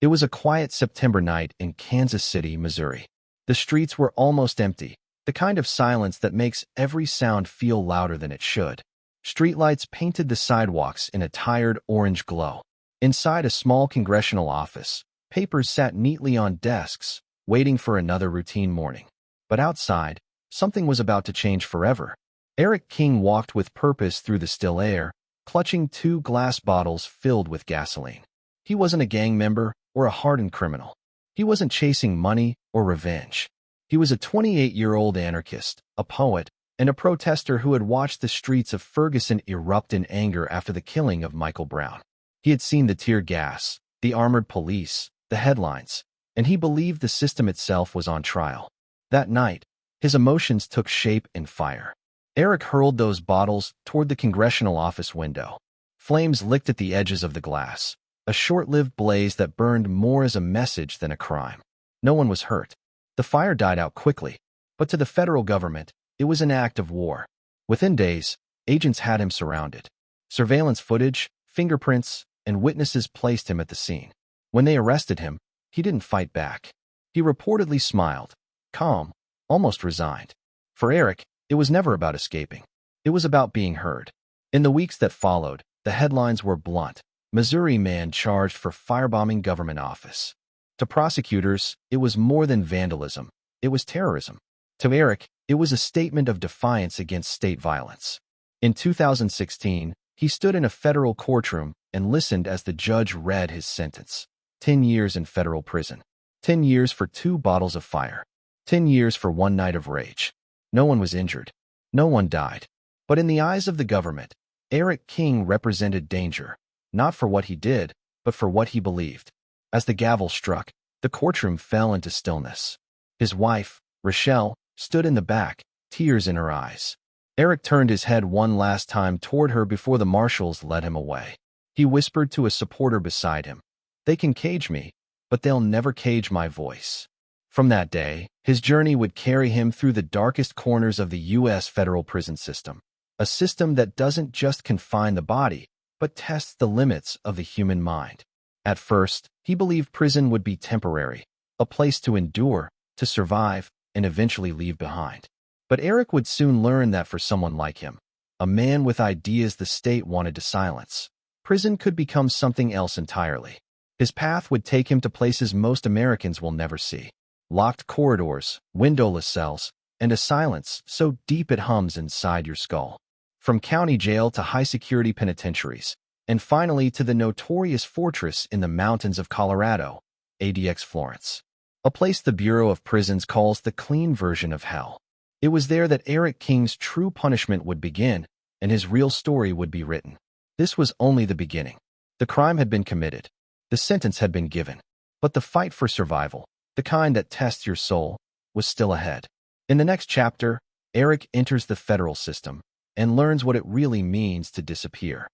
It was a quiet September night in Kansas City, Missouri. The streets were almost empty, the kind of silence that makes every sound feel louder than it should. Streetlights painted the sidewalks in a tired orange glow. Inside a small congressional office, papers sat neatly on desks, waiting for another routine morning. But outside, something was about to change forever. Eric King walked with purpose through the still air, clutching 2 glass bottles filled with gasoline. He wasn't a gang member or a hardened criminal. He wasn't chasing money or revenge. He was a 28-year-old anarchist, a poet, and a protester who had watched the streets of Ferguson erupt in anger after the killing of Michael Brown. He had seen the tear gas, the armored police, the headlines, and he believed the system itself was on trial. That night, his emotions took shape in fire. Eric hurled those bottles toward the congressional office window. Flames licked at the edges of the glass, a short-lived blaze that burned more as a message than a crime. No one was hurt. The fire died out quickly, but to the federal government, it was an act of war. Within days, agents had him surrounded. Surveillance footage, fingerprints, and witnesses placed him at the scene. When they arrested him, he didn't fight back. He reportedly smiled, calm, almost resigned. For Eric, it was never about escaping. It was about being heard. In the weeks that followed, the headlines were blunt. Missouri man charged for firebombing government office. To prosecutors, it was more than vandalism. It was terrorism. To Eric, it was a statement of defiance against state violence. In 2016, he stood in a federal courtroom and listened as the judge read his sentence. 10 years in federal prison. 10 years for 2 bottles of fire. 10 years for 1 night of rage. No one was injured. No one died. But in the eyes of the government, Eric King represented danger, not for what he did, but for what he believed. As the gavel struck, the courtroom fell into stillness. His wife, Rochelle, stood in the back, tears in her eyes. Eric turned his head one last time toward her before the marshals led him away. He whispered to a supporter beside him, "They can cage me, but they'll never cage my voice." From that day, his journey would carry him through the darkest corners of the U.S. federal prison system, a system that doesn't just confine the body, but tests the limits of the human mind. At first, he believed prison would be temporary, a place to endure, to survive, and eventually leave behind. But Eric would soon learn that for someone like him, a man with ideas the state wanted to silence, prison could become something else entirely. His path would take him to places most Americans will never see. Locked corridors, windowless cells, and a silence so deep it hums inside your skull. From county jail to high-security penitentiaries, and finally to the notorious fortress in the mountains of Colorado, ADX Florence. A place the Bureau of Prisons calls the clean version of hell. It was there that Eric King's true punishment would begin, and his real story would be written. This was only the beginning. The crime had been committed. The sentence had been given. But the fight for survival, the kind that tests your soul, was still ahead. In the next chapter, Eric enters the federal system and learns what it really means to disappear.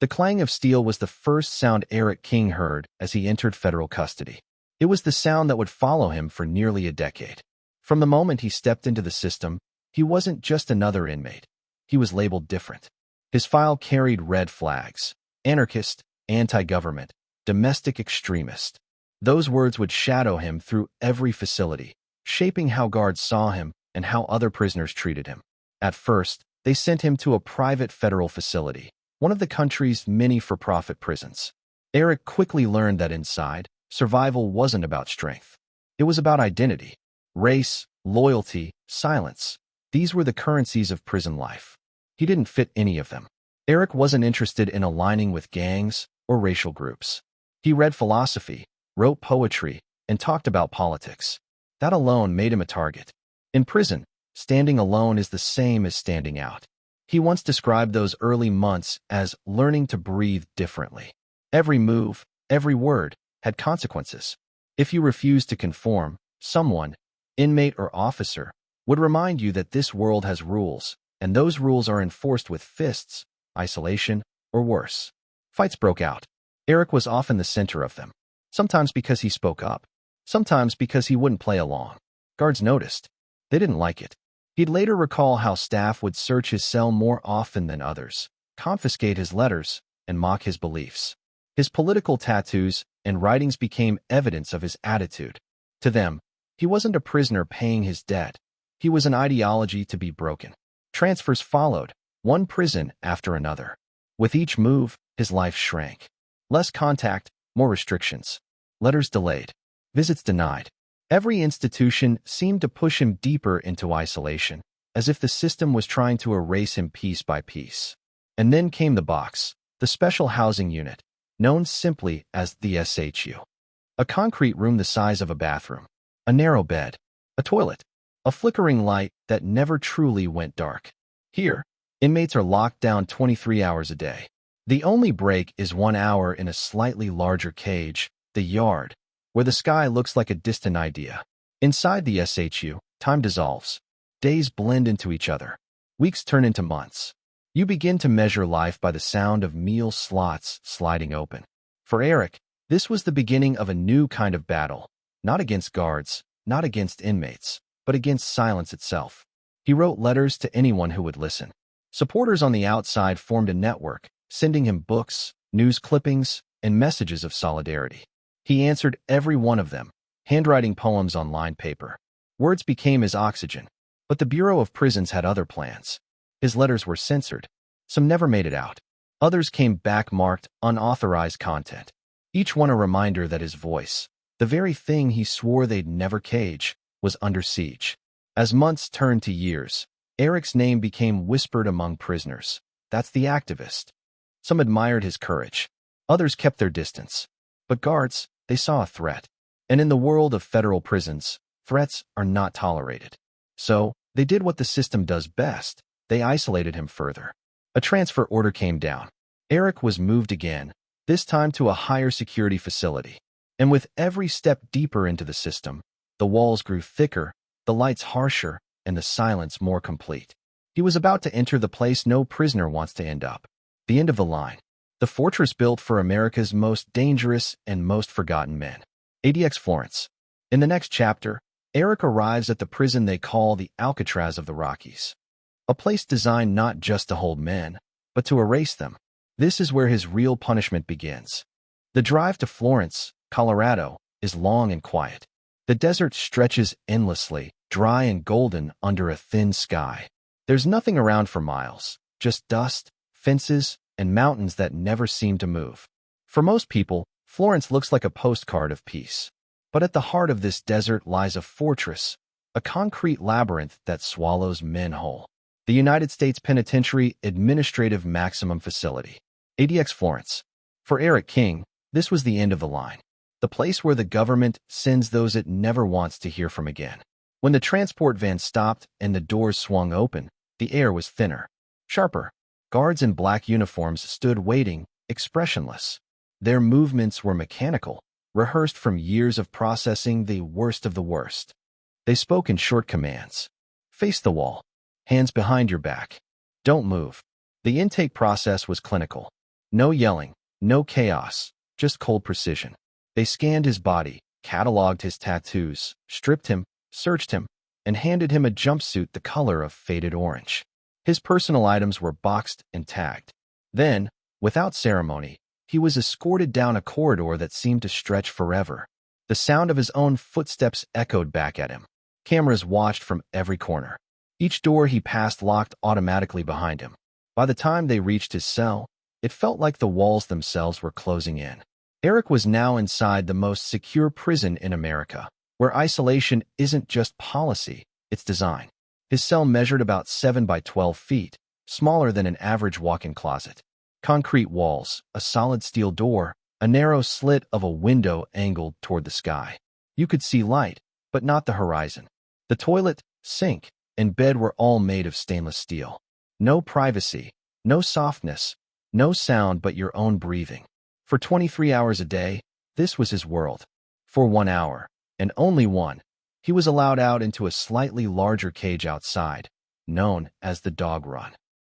The clang of steel was the first sound Eric King heard as he entered federal custody. It was the sound that would follow him for nearly a decade. From the moment he stepped into the system, he wasn't just another inmate. He was labeled different. His file carried red flags: anarchist, anti-government, domestic extremist. Those words would shadow him through every facility, shaping how guards saw him and how other prisoners treated him. At first, they sent him to a private federal facility, one of the country's many for-profit prisons. Eric quickly learned that inside, survival wasn't about strength. It was about identity. Race, loyalty, silence. These were the currencies of prison life. He didn't fit any of them. Eric wasn't interested in aligning with gangs or racial groups. He read philosophy, wrote poetry, and talked about politics. That alone made him a target. In prison, standing alone is the same as standing out. He once described those early months as learning to breathe differently. Every move, every word, had consequences. If you refused to conform, someone, inmate or officer, would remind you that this world has rules, and those rules are enforced with fists, isolation, or worse. Fights broke out. Eric was often the center of them. Sometimes because he spoke up. Sometimes because he wouldn't play along. Guards noticed. They didn't like it. He'd later recall how staff would search his cell more often than others, confiscate his letters, and mock his beliefs. His political tattoos and writings became evidence of his attitude. To them, he wasn't a prisoner paying his debt. He was an ideology to be broken. Transfers followed, one prison after another. With each move, his life shrank. Less contact, more restrictions. Letters delayed. Visits denied. Every institution seemed to push him deeper into isolation, as if the system was trying to erase him piece by piece. And then came the box, the special housing unit, known simply as the SHU. A concrete room the size of a bathroom, a narrow bed, a toilet, a flickering light that never truly went dark. Here, inmates are locked down 23 hours a day. The only break is 1 hour in a slightly larger cage, the yard, where the sky looks like a distant idea. Inside the SHU, time dissolves. Days blend into each other. Weeks turn into months. You begin to measure life by the sound of meal slots sliding open. For Eric, this was the beginning of a new kind of battle, not against guards, not against inmates, but against silence itself. He wrote letters to anyone who would listen. Supporters on the outside formed a network, sending him books, news clippings, and messages of solidarity. He answered every one of them, handwriting poems on lined paper. Words became his oxygen, but the Bureau of Prisons had other plans. His letters were censored. Some never made it out. Others came back marked unauthorized content. Each one a reminder that his voice, the very thing he swore they'd never cage, was under siege. As months turned to years, Eric's name became whispered among prisoners. That's the activist. Some admired his courage. Others kept their distance. But guards, they saw a threat. And in the world of federal prisons, threats are not tolerated. So, they did what the system does best. They isolated him further. A transfer order came down. Eric was moved again, this time to a higher security facility. And with every step deeper into the system, the walls grew thicker, the lights harsher, and the silence more complete. He was about to enter the place no prisoner wants to end up. The end of the line. The fortress built for America's most dangerous and most forgotten men. ADX Florence. In the next chapter, Eric arrives at the prison they call the Alcatraz of the Rockies. A place designed not just to hold men, but to erase them. This is where his real punishment begins. The drive to Florence, Colorado, is long and quiet. The desert stretches endlessly, dry and golden under a thin sky. There's nothing around for miles, just dust, fences, and mountains that never seem to move. For most people, Florence looks like a postcard of peace. But at the heart of this desert lies a fortress, a concrete labyrinth that swallows men whole. The United States Penitentiary Administrative Maximum Facility, ADX Florence. For Eric King, this was the end of the line. The place where the government sends those it never wants to hear from again. When the transport van stopped and the doors swung open, the air was thinner, sharper. Guards in black uniforms stood waiting, expressionless. Their movements were mechanical, rehearsed from years of processing the worst of the worst. They spoke in short commands. Face the wall. Hands behind your back. Don't move. The intake process was clinical. No yelling, no chaos, just cold precision. They scanned his body, cataloged his tattoos, stripped him, searched him, and handed him a jumpsuit the color of faded orange. His personal items were boxed and tagged. Then, without ceremony, he was escorted down a corridor that seemed to stretch forever. The sound of his own footsteps echoed back at him. Cameras watched from every corner. Each door he passed locked automatically behind him. By the time they reached his cell, it felt like the walls themselves were closing in. Eric was now inside the most secure prison in America, where isolation isn't just policy, it's design. His cell measured about 7 by 12 feet, smaller than an average walk-in closet. Concrete walls, a solid steel door, a narrow slit of a window angled toward the sky. You could see light, but not the horizon. The toilet, sink, and bed were all made of stainless steel. No privacy, no softness, no sound but your own breathing. For 23 hours a day, this was his world. For 1 hour, and only one, he was allowed out into a slightly larger cage outside, known as the dog run.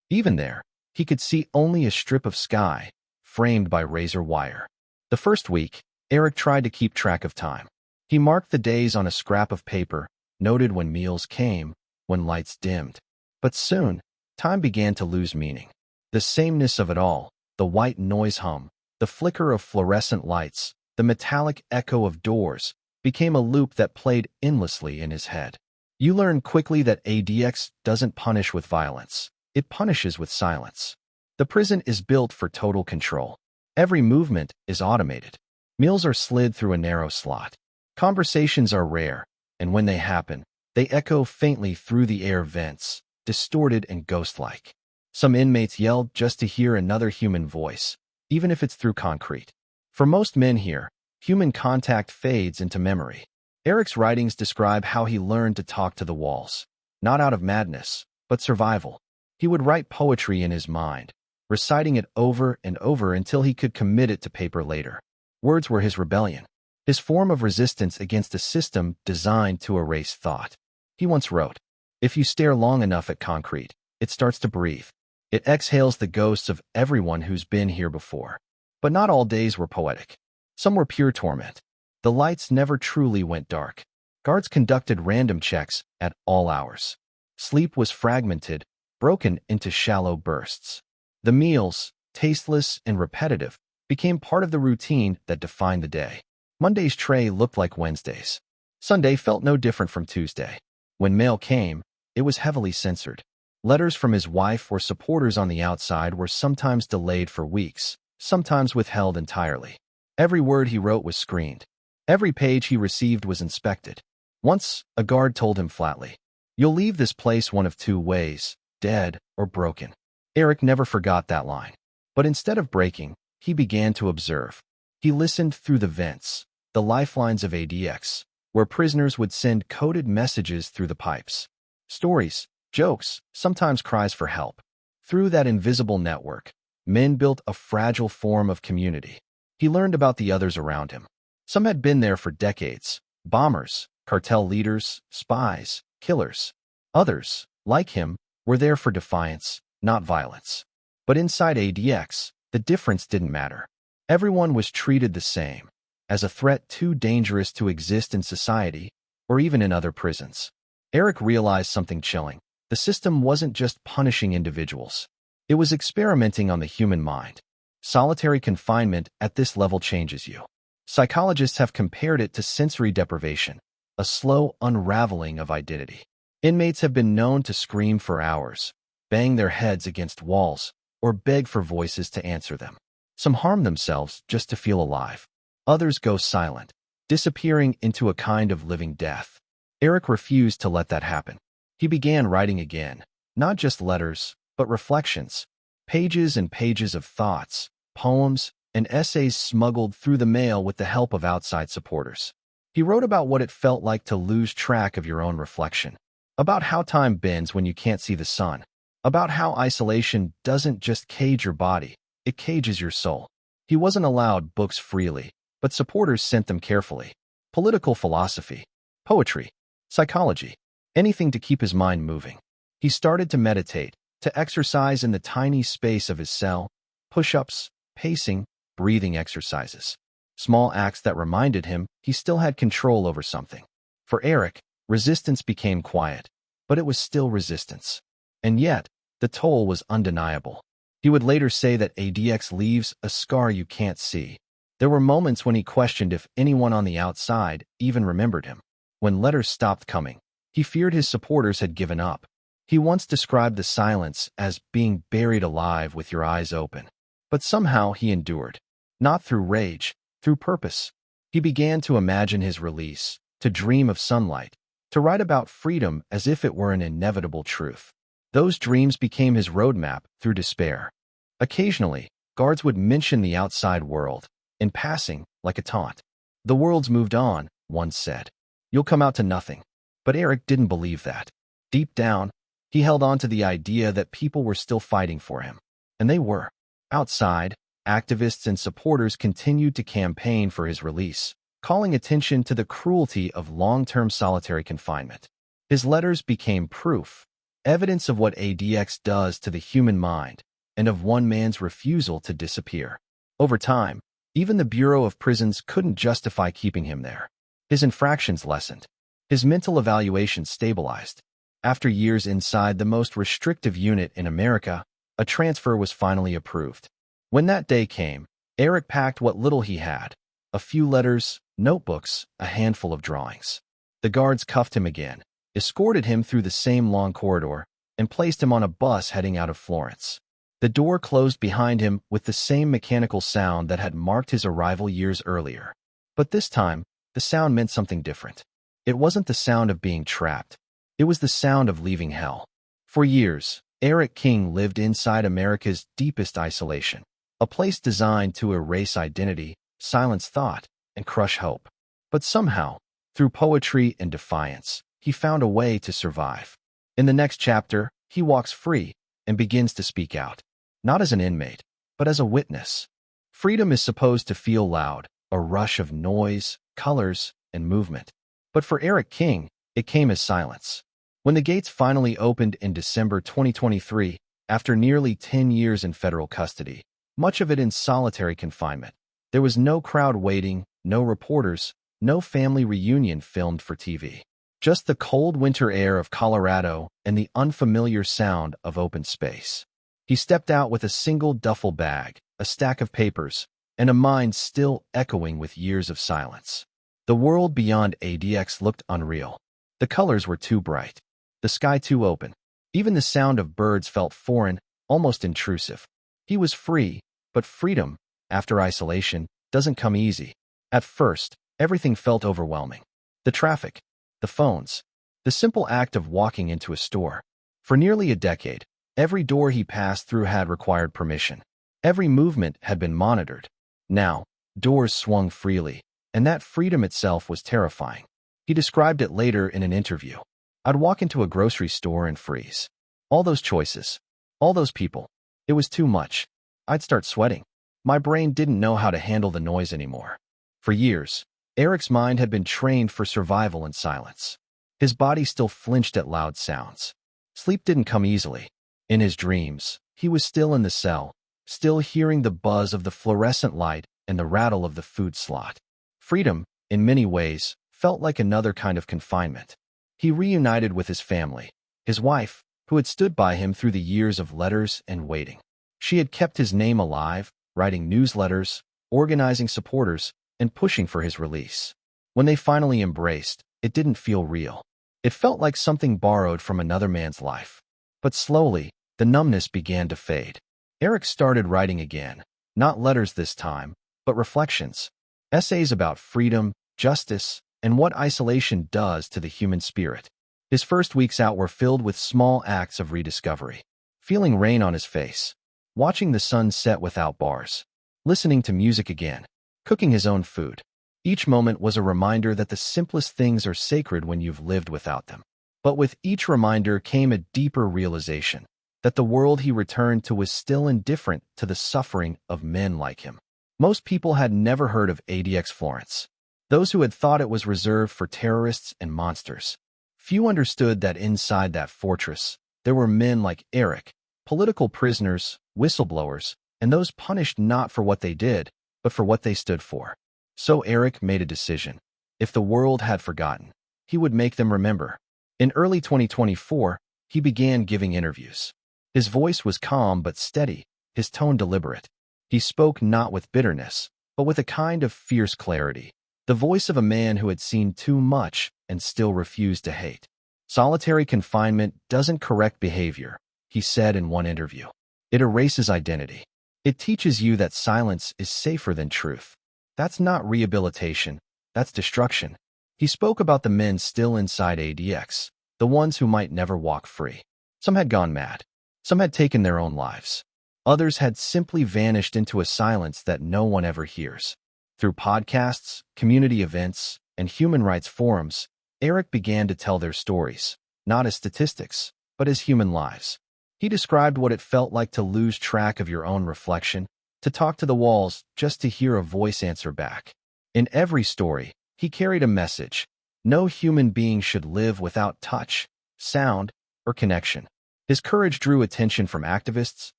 Even there, he could see only a strip of sky, framed by razor wire. The first week, Eric tried to keep track of time. He marked the days on a scrap of paper, noted when meals came, when lights dimmed. But soon, time began to lose meaning. The sameness of it all, the white noise hum, The flicker of fluorescent lights, the metallic echo of doors, became a loop that played endlessly in his head. You learn quickly that ADX doesn't punish with violence. It punishes with silence. The prison is built for total control. Every movement is automated. Meals are slid through a narrow slot. Conversations are rare, and when they happen, they echo faintly through the air vents, distorted and ghost-like. Some inmates yell just to hear another human voice, even if it's through concrete. For most men here, human contact fades into memory. Eric's writings describe how he learned to talk to the walls, not out of madness, but survival. He would write poetry in his mind, reciting it over and over until he could commit it to paper later. Words were his rebellion, his form of resistance against a system designed to erase thought. He once wrote, "If you stare long enough at concrete, it starts to breathe. It exhales the ghosts of everyone who's been here before." But not all days were poetic. Some were pure torment. The lights never truly went dark. Guards conducted random checks at all hours. Sleep was fragmented, broken into shallow bursts. The meals, tasteless and repetitive, became part of the routine that defined the day. Monday's tray looked like Wednesday's. Sunday felt no different from Tuesday. When mail came, it was heavily censored. Letters from his wife or supporters on the outside were sometimes delayed for weeks, sometimes withheld entirely. Every word he wrote was screened. Every page he received was inspected. Once, a guard told him flatly, "You'll leave this place one of two ways, dead or broken." Eric never forgot that line. But instead of breaking, he began to observe. He listened through the vents, the lifelines of ADX, where prisoners would send coded messages through the pipes. Stories, jokes, sometimes cries for help. Through that invisible network, men built a fragile form of community. He learned about the others around him. Some had been there for decades: bombers, cartel leaders, spies, killers. Others, like him, were there for defiance, not violence. But inside ADX, the difference didn't matter. Everyone was treated the same, as a threat too dangerous to exist in society or even in other prisons. Eric realized something chilling. The system wasn't just punishing individuals. It was experimenting on the human mind. Solitary confinement at this level changes you. Psychologists have compared it to sensory deprivation, a slow unraveling of identity. Inmates have been known to scream for hours, bang their heads against walls, or beg for voices to answer them. Some harm themselves just to feel alive. Others go silent, disappearing into a kind of living death. Eric refused to let that happen. He began writing again, not just letters, but reflections, pages and pages of thoughts, poems, and essays smuggled through the mail with the help of outside supporters. He wrote about what it felt like to lose track of your own reflection, about how time bends when you can't see the sun, about how isolation doesn't just cage your body, it cages your soul. He wasn't allowed books freely, but supporters sent them carefully. Political philosophy, poetry, psychology, anything to keep his mind moving. He started to meditate, to exercise in the tiny space of his cell, push-ups, pacing, breathing exercises. Small acts that reminded him he still had control over something. For Eric, resistance became quiet, but it was still resistance. And yet, the toll was undeniable. He would later say that ADX leaves a scar you can't see. There were moments when he questioned if anyone on the outside even remembered him. When letters stopped coming, he feared his supporters had given up. He once described the silence as being buried alive with your eyes open. But somehow he endured. Not through rage, through purpose. He began to imagine his release, to dream of sunlight, to write about freedom as if it were an inevitable truth. Those dreams became his roadmap through despair. Occasionally, guards would mention the outside world, in passing, like a taunt. "The world's moved on," one said. "You'll come out to nothing." But Eric didn't believe that. Deep down, he held on to the idea that people were still fighting for him. And they were. Outside, activists and supporters continued to campaign for his release, calling attention to the cruelty of long-term solitary confinement. His letters became proof, evidence of what ADX does to the human mind, and of one man's refusal to disappear. Over time, even the Bureau of Prisons couldn't justify keeping him there. His infractions lessened. His mental evaluation stabilized. After years inside the most restrictive unit in America, a transfer was finally approved. When that day came, Eric packed what little he had: a few letters, notebooks, a handful of drawings. The guards cuffed him again, escorted him through the same long corridor, and placed him on a bus heading out of Florence. The door closed behind him with the same mechanical sound that had marked his arrival years earlier. But this time, the sound meant something different. It wasn't the sound of being trapped. It was the sound of leaving hell. For years, Eric King lived inside America's deepest isolation, a place designed to erase identity, silence thought, and crush hope. But somehow, through poetry and defiance, he found a way to survive. In the next chapter, he walks free and begins to speak out, not as an inmate, but as a witness. Freedom is supposed to feel loud, a rush of noise, colors, and movement. But for Eric King, it came as silence. When the gates finally opened in December 2023, after nearly 10 years in federal custody, much of it in solitary confinement, there was no crowd waiting, no reporters, no family reunion filmed for TV. Just the cold winter air of Colorado and the unfamiliar sound of open space. He stepped out with a single duffel bag, a stack of papers, and a mind still echoing with years of silence. The world beyond ADX looked unreal. The colors were too bright, the sky too open. Even the sound of birds felt foreign, almost intrusive. He was free, but freedom, after isolation, doesn't come easy. At first, everything felt overwhelming. The traffic, the phones, the simple act of walking into a store. For nearly a decade, every door he passed through had required permission. Every movement had been monitored. Now, doors swung freely, and that freedom itself was terrifying. He described it later in an interview. I'd walk into a grocery store and freeze. All those choices, all those people. It was too much. I'd start sweating. My brain didn't know how to handle the noise anymore. For years, Eric's mind had been trained for survival and silence. His body still flinched at loud sounds. Sleep didn't come easily. In his dreams, he was still in the cell, still hearing the buzz of the fluorescent light and the rattle of the food slot. Freedom, in many ways, felt like another kind of confinement. He reunited with his family, his wife, who had stood by him through the years of letters and waiting. She had kept his name alive, writing newsletters, organizing supporters, and pushing for his release. When they finally embraced, it didn't feel real. It felt like something borrowed from another man's life. But slowly, the numbness began to fade. Eric started writing again, not letters this time, but reflections, essays about freedom, justice, and what isolation does to the human spirit. His first weeks out were filled with small acts of rediscovery. Feeling rain on his face, watching the sun set without bars, listening to music again, cooking his own food. Each moment was a reminder that the simplest things are sacred when you've lived without them. But with each reminder came a deeper realization that the world he returned to was still indifferent to the suffering of men like him. Most people had never heard of ADX Florence. Those who had thought it was reserved for terrorists and monsters. Few understood that inside that fortress, there were men like Eric, political prisoners, whistleblowers, and those punished not for what they did, but for what they stood for. So Eric made a decision. If the world had forgotten, he would make them remember. In early 2024, he began giving interviews. His voice was calm but steady, his tone deliberate. He spoke not with bitterness, but with a kind of fierce clarity. The voice of a man who had seen too much and still refused to hate. Solitary confinement doesn't correct behavior, he said in one interview. It erases identity. It teaches you that silence is safer than truth. That's not rehabilitation, that's destruction. He spoke about the men still inside ADX, the ones who might never walk free. Some had gone mad. Some had taken their own lives. Others had simply vanished into a silence that no one ever hears. Through podcasts, community events, and human rights forums, Eric began to tell their stories, not as statistics, but as human lives. He described what it felt like to lose track of your own reflection, to talk to the walls just to hear a voice answer back. In every story, he carried a message. No human being should live without touch, sound, or connection. His courage drew attention from activists,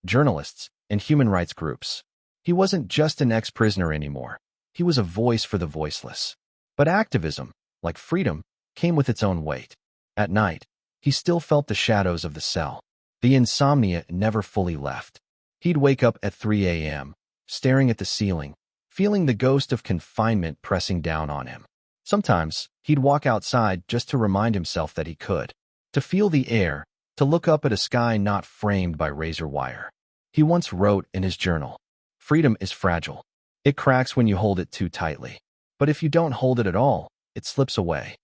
journalists, and human rights groups. He wasn't just an ex-prisoner anymore. He was a voice for the voiceless. But activism, like freedom, came with its own weight. At night, he still felt the shadows of the cell. The insomnia never fully left. He'd wake up at 3 a.m., staring at the ceiling, feeling the ghost of confinement pressing down on him. Sometimes, he'd walk outside just to remind himself that he could, to feel the air, to look up at a sky not framed by razor wire. He once wrote in his journal, "Freedom is fragile. It cracks when you hold it too tightly. But if you don't hold it at all, it slips away."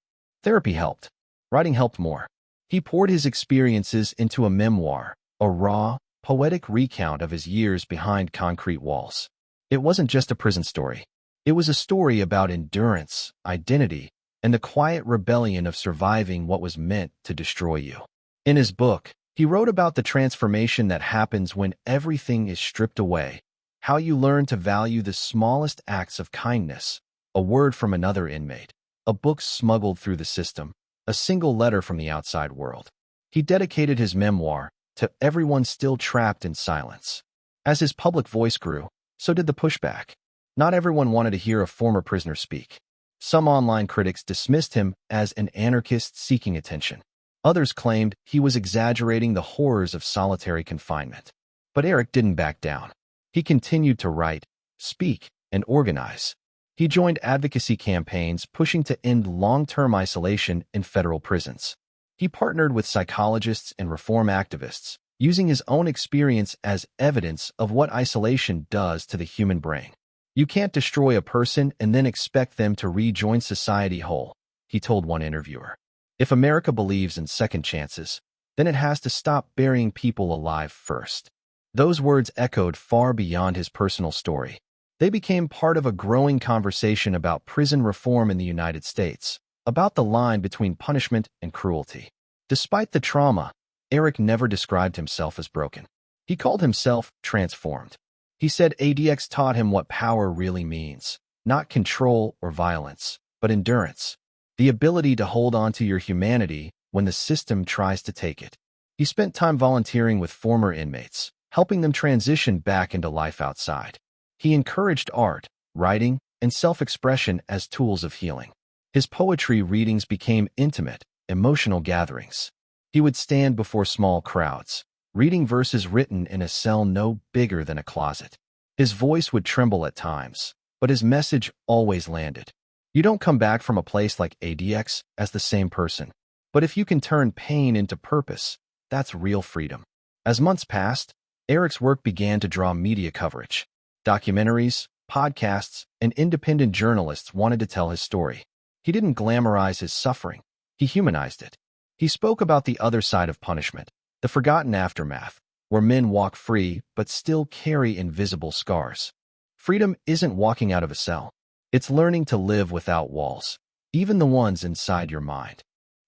Therapy helped. Writing helped more. He poured his experiences into a memoir, a raw, poetic recount of his years behind concrete walls. It wasn't just a prison story. It was a story about endurance, identity, and the quiet rebellion of surviving what was meant to destroy you. In his book, he wrote about the transformation that happens when everything is stripped away, how you learn to value the smallest acts of kindness, a word from another inmate, a book smuggled through the system, a single letter from the outside world. He dedicated his memoir to everyone still trapped in silence. As his public voice grew, so did the pushback. Not everyone wanted to hear a former prisoner speak. Some online critics dismissed him as an anarchist seeking attention. Others claimed he was exaggerating the horrors of solitary confinement. But Eric didn't back down. He continued to write, speak, and organize. He joined advocacy campaigns pushing to end long-term isolation in federal prisons. He partnered with psychologists and reform activists, using his own experience as evidence of what isolation does to the human brain. "You can't destroy a person and then expect them to rejoin society whole," he told one interviewer. "If America believes in second chances, then it has to stop burying people alive first." Those words echoed far beyond his personal story. They became part of a growing conversation about prison reform in the United States, about the line between punishment and cruelty. Despite the trauma, Eric never described himself as broken. He called himself transformed. He said ADX taught him what power really means, not control or violence, but endurance, the ability to hold on to your humanity when the system tries to take it. He spent time volunteering with former inmates, helping them transition back into life outside. He encouraged art, writing, and self-expression as tools of healing. His poetry readings became intimate, emotional gatherings. He would stand before small crowds, reading verses written in a cell no bigger than a closet. His voice would tremble at times, but his message always landed. You don't come back from a place like ADX as the same person. But if you can turn pain into purpose, that's real freedom. As months passed, Eric's work began to draw media coverage. Documentaries, podcasts, and independent journalists wanted to tell his story. He didn't glamorize his suffering. He humanized it. He spoke about the other side of punishment, the forgotten aftermath, where men walk free but still carry invisible scars. Freedom isn't walking out of a cell. It's learning to live without walls, even the ones inside your mind.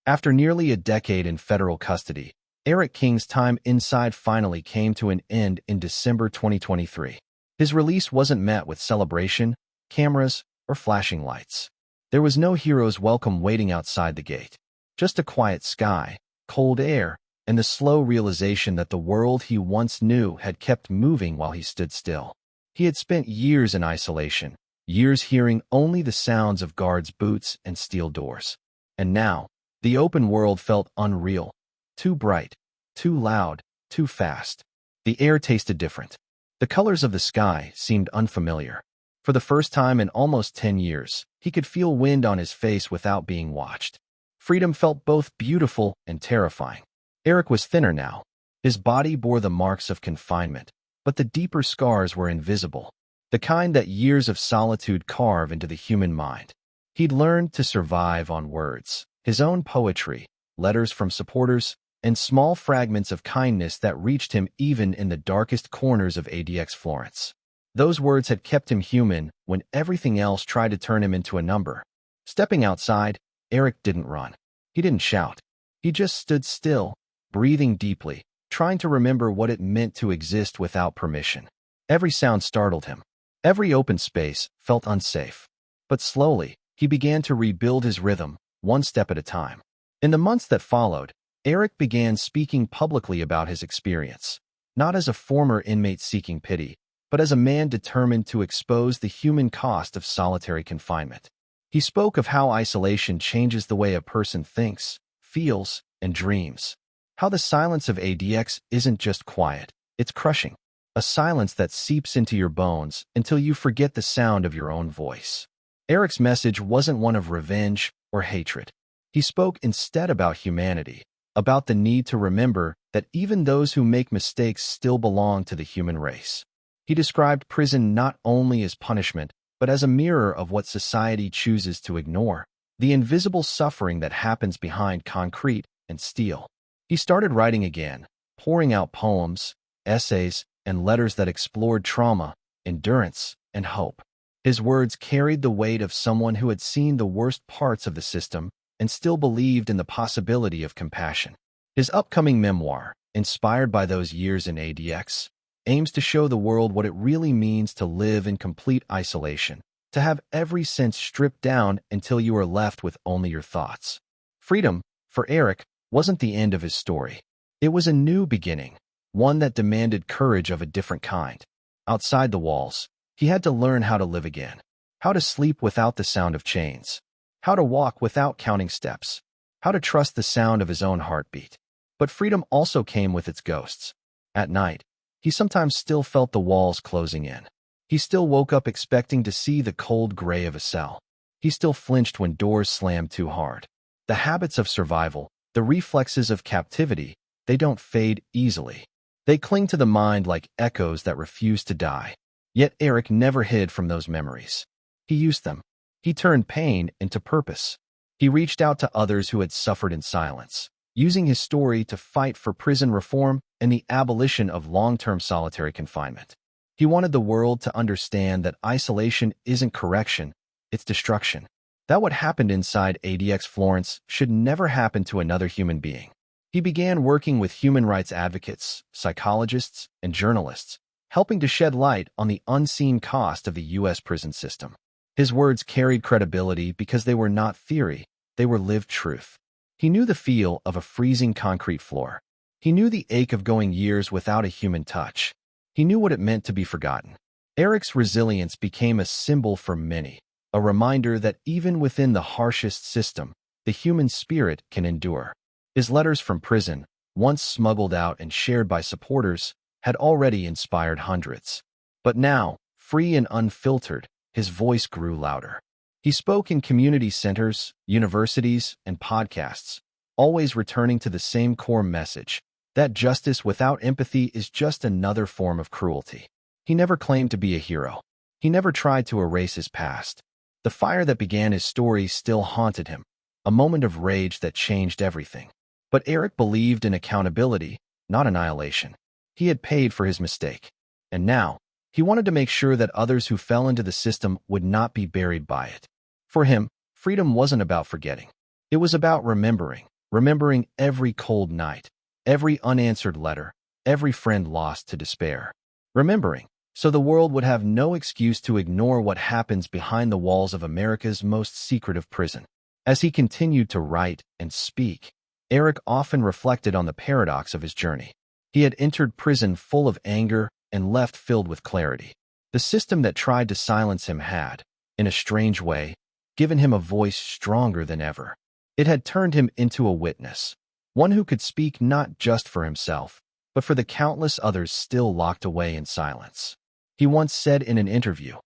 After nearly a decade in federal custody, Eric King's time inside finally came to an end in December 2023. His release wasn't met with celebration, cameras, or flashing lights. There was no hero's welcome waiting outside the gate. Just a quiet sky, cold air, and the slow realization that the world he once knew had kept moving while he stood still. He had spent years in isolation, years hearing only the sounds of guards' boots and steel doors. And now, the open world felt unreal. Too bright, too loud, too fast. The air tasted different. The colors of the sky seemed unfamiliar. For the first time in almost 10 years, he could feel wind on his face without being watched. Freedom felt both beautiful and terrifying. Eric was thinner now. His body bore the marks of confinement, but the deeper scars were invisible, the kind that years of solitude carve into the human mind. He'd learned to survive on words, his own poetry, letters from supporters, and small fragments of kindness that reached him even in the darkest corners of ADX Florence. Those words had kept him human when everything else tried to turn him into a number. Stepping outside, Eric didn't run. He didn't shout. He just stood still, breathing deeply, trying to remember what it meant to exist without permission. Every sound startled him. Every open space felt unsafe. But slowly, he began to rebuild his rhythm, one step at a time. In the months that followed, Eric began speaking publicly about his experience, not as a former inmate seeking pity, but as a man determined to expose the human cost of solitary confinement. He spoke of how isolation changes the way a person thinks, feels, and dreams. How the silence of ADX isn't just quiet, it's crushing. a silence that seeps into your bones until you forget the sound of your own voice. Eric's message wasn't one of revenge or hatred. He spoke instead about humanity, about the need to remember that even those who make mistakes still belong to the human race. He described prison not only as punishment, but as a mirror of what society chooses to ignore, the invisible suffering that happens behind concrete and steel. He started writing again, pouring out poems, essays, and letters that explored trauma, endurance, and hope. His words carried the weight of someone who had seen the worst parts of the system and still believed in the possibility of compassion. His upcoming memoir, inspired by those years in ADX, aims to show the world what it really means to live in complete isolation, to have every sense stripped down until you are left with only your thoughts. Freedom, for Eric, wasn't the end of his story. It was a new beginning, one that demanded courage of a different kind. Outside the walls, he had to learn how to live again, how to sleep without the sound of chains, how to walk without counting steps, how to trust the sound of his own heartbeat. But freedom also came with its ghosts. At night, he sometimes still felt the walls closing in. He still woke up expecting to see the cold gray of a cell. He still flinched when doors slammed too hard. The habits of survival, the reflexes of captivity, they don't fade easily. They cling to the mind like echoes that refuse to die. Yet Eric never hid from those memories. He used them. He turned pain into purpose. He reached out to others who had suffered in silence, using his story to fight for prison reform and the abolition of long-term solitary confinement. He wanted the world to understand that isolation isn't correction, it's destruction. That what happened inside ADX Florence should never happen to another human being. He began working with human rights advocates, psychologists, and journalists, helping to shed light on the unseen cost of the U.S. prison system. His words carried credibility because they were not theory, they were lived truth. He knew the feel of a freezing concrete floor. He knew the ache of going years without a human touch. He knew what it meant to be forgotten. Eric's resilience became a symbol for many, a reminder that even within the harshest system, the human spirit can endure. His letters from prison, once smuggled out and shared by supporters, had already inspired hundreds. But now, free and unfiltered, his voice grew louder. He spoke in community centers, universities, and podcasts, always returning to the same core message, that justice without empathy is just another form of cruelty. He never claimed to be a hero. He never tried to erase his past. The fire that began his story still haunted him, a moment of rage that changed everything. But Eric believed in accountability, not annihilation. He had paid for his mistake. And now, he wanted to make sure that others who fell into the system would not be buried by it. For him, freedom wasn't about forgetting. It was about remembering every cold night, every unanswered letter, every friend lost to despair. Remembering, so the world would have no excuse to ignore what happens behind the walls of America's most secretive prison. As he continued to write and speak, Eric often reflected on the paradox of his journey. He had entered prison full of anger and left filled with clarity. The system that tried to silence him had, in a strange way, given him a voice stronger than ever. It had turned him into a witness, one who could speak not just for himself, but for the countless others still locked away in silence. He once said in an interview,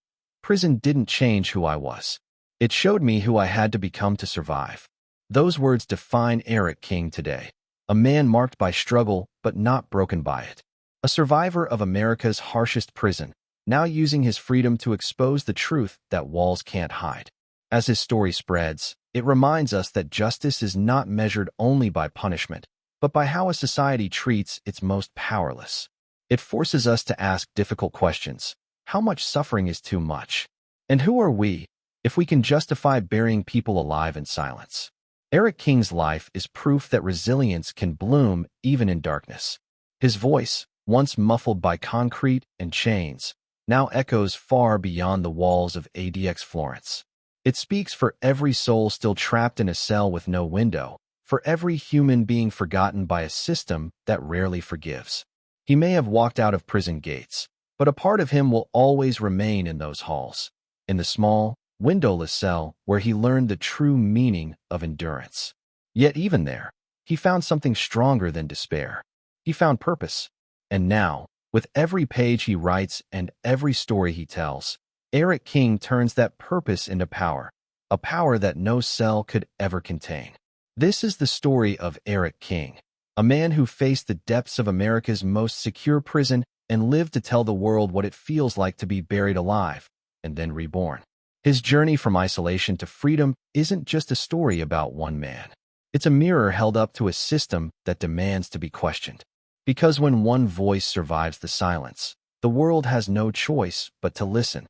"Prison didn't change who I was. It showed me who I had to become to survive." Those words define Eric King today, a man marked by struggle but not broken by it. A survivor of America's harshest prison, now using his freedom to expose the truth that walls can't hide. As his story spreads, it reminds us that justice is not measured only by punishment, but by how a society treats its most powerless. It forces us to ask difficult questions. How much suffering is too much? And who are we, if we can justify burying people alive in silence? Eric King's life is proof that resilience can bloom even in darkness. His voice, once muffled by concrete and chains, now echoes far beyond the walls of ADX Florence. It speaks for every soul still trapped in a cell with no window, for every human being forgotten by a system that rarely forgives. He may have walked out of prison gates, but a part of him will always remain in those halls, in the small, windowless cell where he learned the true meaning of endurance. Yet even there, he found something stronger than despair. He found purpose. And now, With every page he writes and every story he tells, Eric King turns that purpose into power, a power that no cell could ever contain. This is the story of Eric King, a man who faced the depths of America's most secure prison and lived to tell the world what it feels like to be buried alive and then reborn. His journey from isolation to freedom isn't just a story about one man. It's a mirror held up to a system that demands to be questioned. Because when one voice survives the silence, the world has no choice but to listen.